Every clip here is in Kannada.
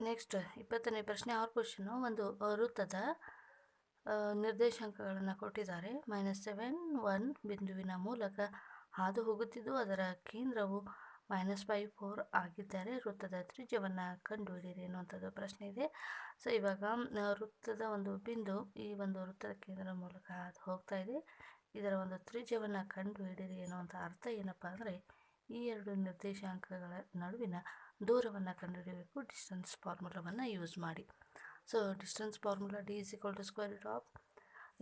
ನೆಕ್ಸ್ಟ್ 20ನೇ ಪ್ರಶ್ನೆ ಆರ್ ಕ್ವಶನ್ನು. ಒಂದು ವೃತ್ತದ ನಿರ್ದೇಶಾಂಕಗಳನ್ನು ಕೊಟ್ಟಿದ್ದಾರೆ. -7 1 ಬಿಂದುವಿನ ಮೂಲಕ ಹಾದು ಹೋಗುತ್ತಿದ್ದು ಅದರ ಕೇಂದ್ರವು -5 4 ಆಗಿದ್ದರೆ ವೃತ್ತದ ತ್ರಿಜ್ಯವನ್ನು ಕಂಡುಹಿಡಿಯಿರಿ ಎನ್ನುವಂಥದ್ದು ಪ್ರಶ್ನೆ ಇದೆ. ಸೊ ಇವಾಗ ವೃತ್ತದ ಒಂದು ಬಿಂದು ಈ ಒಂದು ವೃತ್ತದ ಕೇಂದ್ರದ ಮೂಲಕ ಹಾದು ಹೋಗ್ತಾ ಇದೆ. ಇದರ ಒಂದು ತ್ರಿಜ್ಯವನ್ನು ಕಂಡುಹಿಡಿಯಿರಿ ಎನ್ನುವಂಥ ಅರ್ಥ ಏನಪ್ಪ ಅಂದರೆ ಈ ಎರಡು ನಿರ್ದೇಶಾಂಕಗಳ ನಡುವಿನ ದೂರವನ್ನು ಕಂಡುಹಿಡಿಯಬೇಕು ಡಿಸ್ಟೆನ್ಸ್ ಫಾರ್ಮುಲಾವನ್ನು ಯೂಸ್ ಮಾಡಿ. So distance formula D = square root of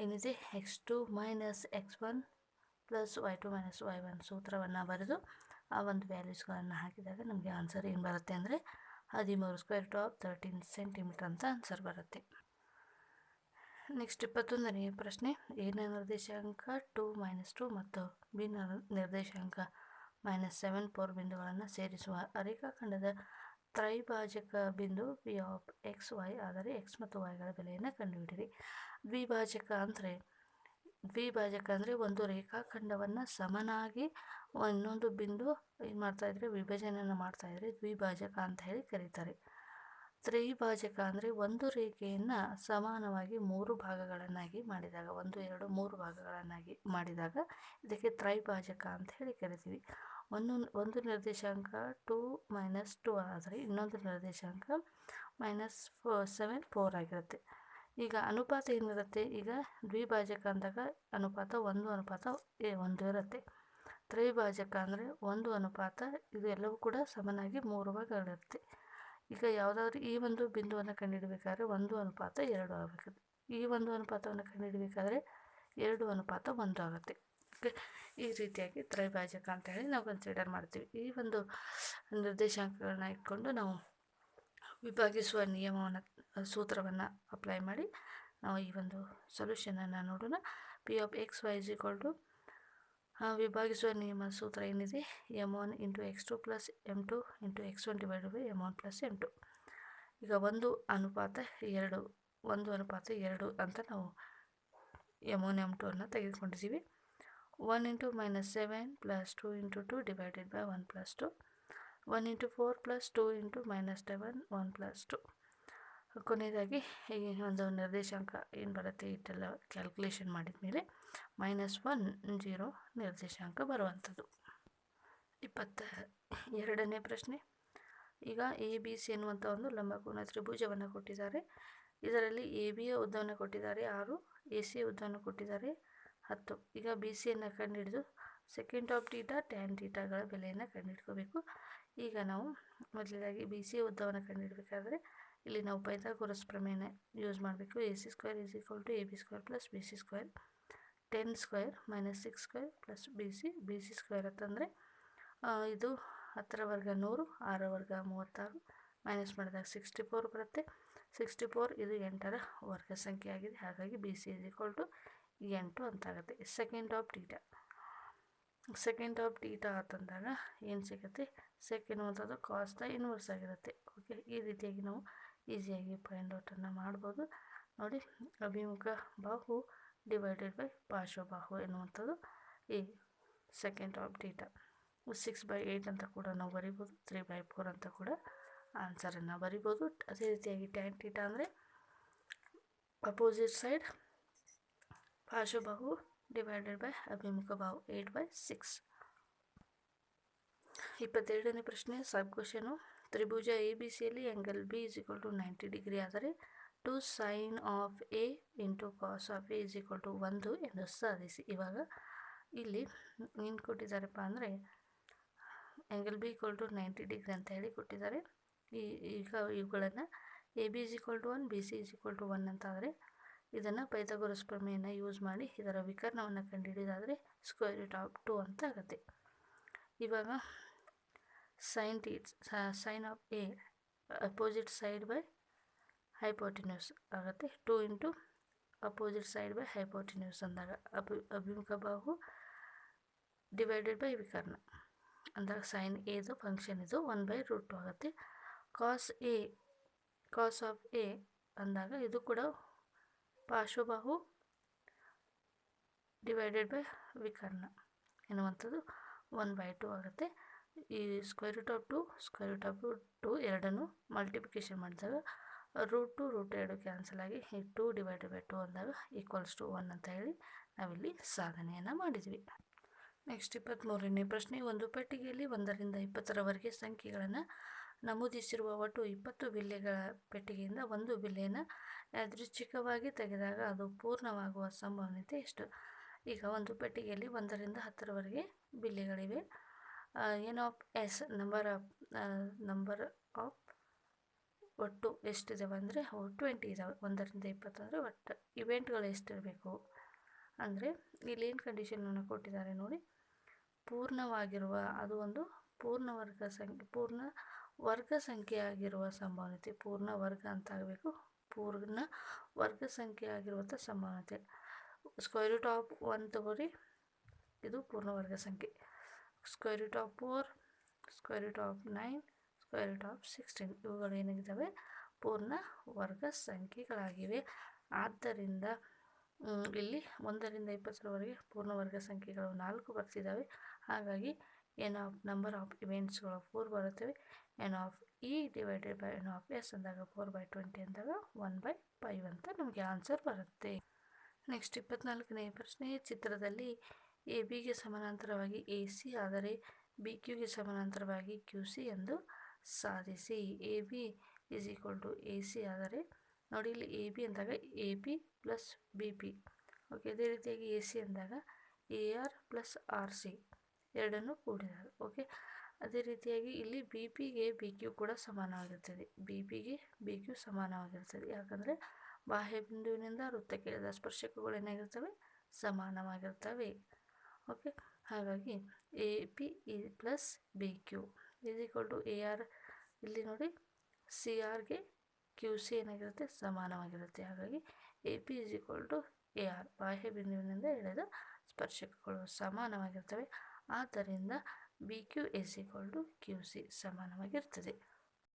ಏನಿದೆ x2 - x1 + y2 - y1 ಸೂತ್ರವನ್ನು ಬರೆದು ಆ ಒಂದು ವ್ಯಾಲ್ಯೂಸ್ಗಳನ್ನು ಹಾಕಿದಾಗ ನಮಗೆ ಆನ್ಸರ್ ಏನು ಬರುತ್ತೆ ಅಂದರೆ 13 ಸ್ಕ್ವೇರ್ ರೂಟ್ ಆಫ್ 13 ಸೆಂಟಿಮೀಟರ್ ಅಂತ ಆನ್ಸರ್ ಬರುತ್ತೆ. ನೆಕ್ಸ್ಟ್ 21ನೇ ಪ್ರಶ್ನೆ. ಎ ನ ನಿರ್ದೇಶಾಂಕ 2 - 2 ಮತ್ತು ಬಿ ನ ನಿರ್ದೇಶಾಂಕ -7 4 ಬಿಂದುಗಳನ್ನು ಸೇರಿಸುವ ರೇಖಾಖಂಡದ ತ್ರೈಭಾಜಕ ಬಿಂದು P of x, y ಆದರೆ x ಮತ್ತು yಗಳ ಬೆಲೆಯನ್ನು ಕಂಡುಹಿಡಿಯಿರಿ. ದ್ವಿಭಾಜಕ ಅಂದರೆ ಒಂದು ರೇಖಾಖಂಡವನ್ನು ಸಮನಾಗಿ ಇನ್ನೊಂದು ಬಿಂದು ಏನು ಮಾಡ್ತಾಯಿದ್ರೆ ವಿಭಜನೆಯನ್ನು ಮಾಡ್ತಾಯಿದ್ರೆ ದ್ವಿಭಾಜಕ ಅಂತ ಹೇಳಿ ಕರೀತಾರೆ. ತ್ರೈಭಾಜಕ ಅಂದರೆ ಒಂದು ರೇಖೆಯನ್ನು ಸಮಾನವಾಗಿ 3 ಭಾಗಗಳನ್ನಾಗಿ ಮಾಡಿದಾಗ 1 2 3 ಭಾಗಗಳನ್ನಾಗಿ ಮಾಡಿದಾಗ ಇದಕ್ಕೆ ತ್ರೈಭಾಜಕ ಅಂತ ಹೇಳಿ ಕರಿತೀವಿ. ಒಂದು ನಿರ್ದೇಶಾಂಕ 2 - 2 ಆದರೆ ಇನ್ನೊಂದು ನಿರ್ದೇಶಾಂಕ -7 4 ಆಗಿರುತ್ತೆ. ಈಗ ಅನುಪಾತ ಏನಿರುತ್ತೆ, ಈಗ ದ್ವಿಭಾಜಕ ಅಂದಾಗ ಅನುಪಾತ 1:1 ಇರುತ್ತೆ. ತ್ರೈಭಾಜಕ ಅಂದರೆ 1:, ಇದು ಎಲ್ಲವೂ ಕೂಡ ಸಮನಾಗಿ 3 ಭಾಗಗಳಿರುತ್ತೆ. ಈಗ ಯಾವುದಾದ್ರೂ ಈ ಒಂದು ಬಿಂದುವನ್ನು ಕಂಡುಹಿಡಬೇಕಾದ್ರೆ 1:2 ಆಗಬೇಕು. ಈ ಒಂದು ಅನುಪಾತವನ್ನು ಕಂಡುಹಿಡಬೇಕಾದ್ರೆ 2:1 ಆಗುತ್ತೆ. ಈ ರೀತಿಯಾಗಿ ತ್ರೈಭಾಜಕ ಅಂತ ಹೇಳಿ ನಾವು ಕನ್ಸಿಡರ್ ಮಾಡ್ತೀವಿ. ಈ ಒಂದು ನಿರ್ದೇಶಾಂಕಗಳನ್ನ ಇಟ್ಕೊಂಡು ನಾವು ವಿಭಾಗಿಸುವ ನಿಯಮವನ್ನು ಸೂತ್ರವನ್ನು ಅಪ್ಲೈ ಮಾಡಿ ನಾವು ಈ ಒಂದು ಸೊಲ್ಯೂಷನನ್ನು ನೋಡೋಣ. P of x, y = ವಿಭಾಗಿಸುವ ನಿಯಮ ಸೂತ್ರ ಏನಿದೆ m1 × x2 + m2 × x1 / m1 + m2. ಈಗ 1:2 ಅಂತ ನಾವು m1 m2 ಅನ್ನು ತೆಗೆದುಕೊಂಡಿದ್ದೀವಿ. 1 × -7 + 2 × 2 / 1 + 2. 1 × 4 + 2 × -7 1 + 2. ಕೊನೆಯದಾಗಿ ಈ ಒಂದು ನಿರ್ದೇಶಾಂಕ ಏನು ಬರುತ್ತೆ ಇಟ್ಟೆಲ್ಲ ಕ್ಯಾಲ್ಕುಲೇಷನ್ ಮಾಡಿದ ಮೇಲೆ -1 0 ನಿರ್ದೇಶಾಂಕ ಬರುವಂಥದ್ದು. 22ನೇ ಪ್ರಶ್ನೆ. ಈಗ ABC ಎನ್ನುವಂಥ ಒಂದು ಲಂಬಕೋನ ತ್ರಿಭುಜವನ್ನು ಕೊಟ್ಟಿದ್ದಾರೆ. ಇದರಲ್ಲಿ ABಯ ಉದ್ದವನ್ನು ಕೊಟ್ಟಿದ್ದಾರೆ 6, AC ಉದ್ದವನ್ನು ಕೊಟ್ಟಿದ್ದಾರೆ 10. ಈಗ BCಯನ್ನು ಕಂಡುಹಿಡಿದು ಸೆಕೆಂಡ್ ಆಫ್ ಥೀಟಾ ಟ್ಯಾನ್ ಥೀಟಾಗಳ ಬೆಲೆಯನ್ನು ಕಂಡುಹಿಡ್ಕೋಬೇಕು. ಈಗ ನಾವು ಮೊದಲನೇದಾಗಿ BC ಉದ್ದವನ್ನು ಕಂಡುಹಿಡಬೇಕಾದ್ರೆ ಇಲ್ಲಿ ನಾವು ಪೈಥಾಗೋರಸ್ ಪ್ರಮೇಯನ ಯೂಸ್ ಮಾಡಬೇಕು. AC² = AB² + BC². 10² - 6² + BC² ಅಂತಂದರೆ ಇದು 10ರ ವರ್ಗ 100, 6ರ ವರ್ಗ 36, ಮೈನಸ್ ಮಾಡಿದಾಗ 64 ಬರುತ್ತೆ. 64 ಇದು 8ರ ವರ್ಗ ಸಂಖ್ಯೆ ಆಗಿದೆ. ಹಾಗಾಗಿ BC = 8 ಅಂತಾಗುತ್ತೆ. ಸೆಕೆಂಡ್ ಆಫ್ ಥೀಟಾ ಅಂತಂದಾಗ ಏನು ಸಿಗುತ್ತೆ, ಸೆಕ್ ಎನ್ನುವಂಥದ್ದು ಕಾಸ್ ದ ಇನ್ವರ್ಸ್ ಆಗಿರುತ್ತೆ. ಓಕೆ, ಈ ರೀತಿಯಾಗಿ ನಾವು ಈಸಿಯಾಗಿ ಫೈಂಡ್ ಔಟನ್ನು ಮಾಡ್ಬೋದು. ನೋಡಿ, ಅಭಿಮುಖ ಬಾಹು / ಪಾರ್ಶ್ವಬಾಹು ಎನ್ನುವಂಥದ್ದು ಈ ಸೆಕೆಂಡ್ ಆಫ್ ಥೀಟಾ. 6/8 ಅಂತ ಕೂಡ ನಾವು ಬರಿಬೋದು, 3/4 ಅಂತ ಕೂಡ ಆನ್ಸರನ್ನು ಬರಿಬೋದು. ಅದೇ ರೀತಿಯಾಗಿ ಟ್ಯಾನ್ ಥೀಟಾ ಅಂದರೆ ಅಪೋಸಿಟ್ ಸೈಡ್ ಪಾರ್ಶ್ವಬಾಹು / ಅಭಿಮುಖ ಬಾಹು 8/6. 22ನೇ ಪ್ರಶ್ನೆ ಸಬ್ ಕ್ವಶನು. ತ್ರಿಭುಜ ABCಯಲ್ಲಿ ಆ್ಯಂಗಲ್ B = 90 ಡಿಗ್ರಿ ಆದರೆ 2 sin of A × cos of A = 1 ಎಂದು ಸಾಧಿಸಿ. ಇವಾಗ ಇಲ್ಲಿ ಏನು ಕೊಟ್ಟಿದ್ದಾರಪ್ಪ ಅಂದರೆ ಆ್ಯಂಗಲ್ B = 90 ಡಿಗ್ರಿ ಅಂತ ಹೇಳಿ ಕೊಟ್ಟಿದ್ದಾರೆ. ಈಗ ಇವುಗಳನ್ನು AB = 1, BC = 1 ಅಂತ ಆದರೆ ಇದನ್ನು ಪೈಥಾಗೋರಸ್ ಪ್ರಮೇಯನ ಯೂಸ್ ಮಾಡಿ ಇದರ ವಿಕರ್ಣವನ್ನು ಕಂಡುಹಿಡಿಯೋದಾದರೆ √2 ಅಂತ ಆಗುತ್ತೆ. ಇವಾಗ sin of A opposite side by hypotenuse ಆಗುತ್ತೆ. 2 × ಅಪೋಸಿಟ್ ಸೈಡ್ ಬೈ ಹೈಪೋಟಿನ್ಯೂಸ್ ಅಂದಾಗ ಅಭಿಮುಖ ಬಾಹು / ವಿಕರ್ಣ ಅಂದಾಗ sin Aದು ಫಂಕ್ಷನ್ ಇದು 1/√2 ಆಗುತ್ತೆ. ಕಾಸ್ ಆಫ್ A ಅಂದಾಗ ಇದು ಕೂಡ ಪಾರ್ಶ್ವಬಾಹು / ವಿಕರ್ಣ ಎನ್ನುವಂಥದ್ದು 1/2 ಆಗುತ್ತೆ. ಈ √2 ಎರಡನ್ನು ಮಲ್ಟಿಪ್ಲಿಕೇಶನ್ ಮಾಡಿದಾಗ √2 ಕ್ಯಾನ್ಸಲ್ ಆಗಿ ಈ 2/2 ಅಂದಾಗ =1 ಅಂತ ಹೇಳಿ ನಾವಿಲ್ಲಿ ಸಾಧನೆಯನ್ನು ಮಾಡಿದ್ವಿ. ನೆಕ್ಸ್ಟ್ 23ನೇ ಪ್ರಶ್ನೆ. ಒಂದು ಪೆಟ್ಟಿಗೆಯಲ್ಲಿ 1ರಿಂದ 20ರವರೆಗೆ ಸಂಖ್ಯೆಗಳನ್ನು ನಮೂದಿಸಿರುವ ಒಟ್ಟು 20 ಬಿಲ್ಲೆಗಳ ಪೆಟ್ಟಿಗೆಯಿಂದ ಒಂದು ಬಿಲ್ಲೆಯನ್ನು ಯಾದೃಚ್ಛಿಕವಾಗಿ ತೆಗೆದಾಗ ಅದು ಪೂರ್ಣವಾಗುವ ಸಂಭವನೀಯತೆ ಎಷ್ಟು? ಈಗ ಒಂದು ಪೆಟ್ಟಿಗೆಯಲ್ಲಿ 1ರಿಂದ 10ರವರೆಗೆ ಬಿಲ್ಲೆಗಳಿವೆ. N of S number of ಒಟ್ಟು ಎಷ್ಟಿದಾವೆ ಅಂದರೆ 20 ಇದ್ದಾವೆ. 1ರಿಂದ 20 ಅಂದರೆ ಒಟ್ಟು ಇವೆಂಟ್ಗಳು ಎಷ್ಟಿರಬೇಕು ಅಂದರೆ ಇಲ್ಲಿ ಏನು ಕಂಡೀಷನನ್ನು ಕೊಟ್ಟಿದ್ದಾರೆ ನೋಡಿ. ಪೂರ್ಣವಾಗಿರುವ ಅದು ಒಂದು ಪೂರ್ಣ ವರ್ಗ ಸಂಖ್ಯೆಯಾಗಿರುವ ಸಂಭವನೀಯತೆ. ಪೂರ್ಣ ವರ್ಗ ಅಂತ ಆಗಬೇಕು. ಪೂರ್ಣ ವರ್ಗ ಸಂಖ್ಯೆ ಆಗಿರುವಂಥ ಸಂಭವನೀಯತೆ. √1 ತಗೋರಿ, ಇದು ಪೂರ್ಣ ವರ್ಗ ಸಂಖ್ಯೆ. √4, √9, √16 ಇವುಗಳು ಏನಾಗಿದ್ದಾವೆ? ಪೂರ್ಣ ವರ್ಗ ಸಂಖ್ಯೆಗಳಾಗಿವೆ. ಆದ್ದರಿಂದ ಇಲ್ಲಿ 1ರಿಂದ 20ರವರೆಗೆ ಪೂರ್ಣ ವರ್ಗ ಸಂಖ್ಯೆಗಳು 4 ಬರ್ತಿದ್ದಾವೆ. ಹಾಗಾಗಿ ನಂಬರ್ ಆಫ್ ಇವೆಂಟ್ಸ್ಗಳು 4 ಬರುತ್ತವೆ. N of e divided by n of s ಅಂದಾಗ 4/20 ಅಂದಾಗ 1/5 ಅಂತ ನಮಗೆ ಆನ್ಸರ್ ಬರುತ್ತೆ. ನೆಕ್ಸ್ಟ್ 24ನೇ ಪ್ರಶ್ನೆ. ಚಿತ್ರದಲ್ಲಿ ಎ ಬಿಗೆ ಸಮಾನಾಂತರವಾಗಿ ಎ ಸಿ ಆದರೆ ಬಿ ಕ್ಯೂಗೆ ಸಮಾನಾಂತರವಾಗಿ ಕ್ಯೂ ಸಿ ಎಂದು ಸಾಧಿಸಿ. ಎ ಬಿ ಎ ಸಿ ಆದರೆ ನೋಡಿ, ಇಲ್ಲಿ ಎ ಬಿ ಅಂದಾಗ A P plus B P. Okay, ಅದೇ ರೀತಿಯಾಗಿ ಎ ಸಿ ಅಂದಾಗ A R plus R C ಎರಡನ್ನೂ ಕೂಡಿದ್ದಾರೆ. ಓಕೆ, ಅದೇ ರೀತಿಯಾಗಿ ಇಲ್ಲಿ ಬಿ ಪಿಗೆ ಬಿ ಕ್ಯೂ ಕೂಡ ಸಮಾನವಾಗಿರ್ತದೆ. ಬಿ ಪಿಗೆ ಬಿ ಕ್ಯೂ ಸಮಾನವಾಗಿರ್ತದೆ. ಯಾಕಂದರೆ ಬಾಹ್ಯ ಬಿಂದುವಿನಿಂದ ವೃತ್ತಕ್ಕೆ ಇಳಿದ ಸ್ಪರ್ಶಕಗಳು ಏನಾಗಿರ್ತವೆ? ಸಮಾನವಾಗಿರ್ತವೆ. ಓಕೆ, ಹಾಗಾಗಿ A P plus B Q A R. ಇಲ್ಲಿ ನೋಡಿ, ಸಿ ಆರ್ಗೆ ಕ್ಯೂ ಸಿ ಏನಾಗಿರುತ್ತೆ? ಸಮಾನವಾಗಿರುತ್ತೆ. ಹಾಗಾಗಿ ಎ ಪಿ ಎ ಆರ್ ಬಾಹ್ಯ ಬಿಂದುವಿನಿಂದ ಎಳೆದ ಸ್ಪರ್ಶಕಗಳು ಸಮಾನವಾಗಿರ್ತವೆ. ಆದ್ದರಿಂದ ಬಿ ಕ್ಯೂ ಕ್ಯೂ ಸಿ ಸಮಾನವಾಗಿರ್ತದೆ.